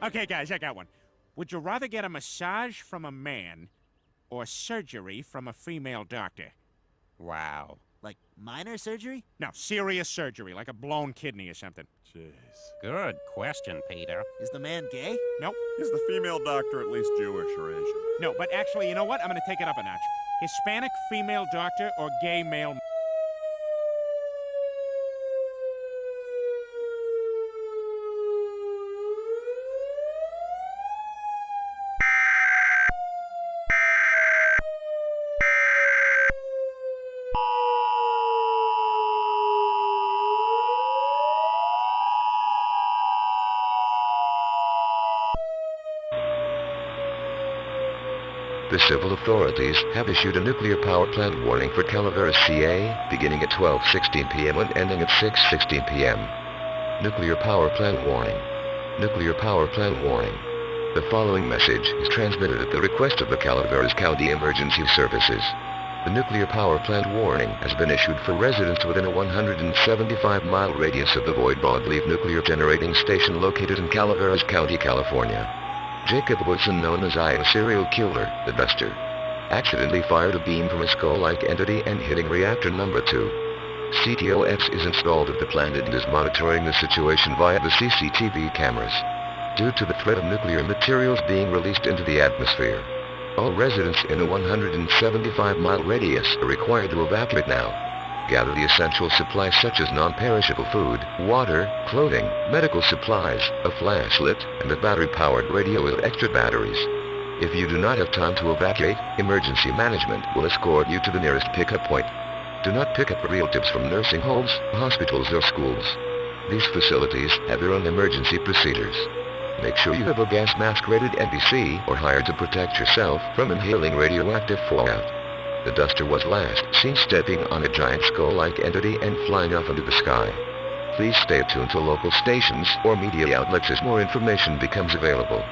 Okay, guys, I got one. Would you rather get a massage from a man or surgery from a female doctor? Wow. Like minor surgery? No, serious surgery, like a blown kidney or something. Jeez. Good question, Peter. Is the man gay? Nope. Is the female doctor at least Jewish or Asian? No, but actually, you know what? I'm gonna take it up a notch. Hispanic female doctor or gay male... The civil authorities have issued a nuclear power plant warning for Calaveras, CA, beginning at 12:16 p.m. and ending at 6:16 p.m. Nuclear power plant warning. Nuclear power plant warning. The following message is transmitted at the request of the Calaveras County Emergency Services. The nuclear power plant warning has been issued for residents within a 175-mile radius of the Boyd Broadleaf Nuclear Generating Station located in Calaveras County, California. Jacob Woodson, known as a serial killer, the Duster, accidentally fired a beam from a skull-like entity and hitting reactor number 2. CTOX is installed at the plant and is monitoring the situation via the CCTV cameras. Due to the threat of nuclear materials being released into the atmosphere, all residents in a 175-mile radius are required to evacuate now. Gather the essential supplies such as non-perishable food, water, clothing, medical supplies, a flashlight, and a battery-powered radio with extra batteries. If you do not have time to evacuate, emergency management will escort you to the nearest pickup point. Do not pick up relatives from nursing homes, hospitals, or schools. These facilities have their own emergency procedures. Make sure you have a gas mask rated NBC or hired to protect yourself from inhaling radioactive fallout. The Duster was last seen stepping on a giant skull-like entity and flying off into the sky. Please stay tuned to local stations or media outlets as more information becomes available.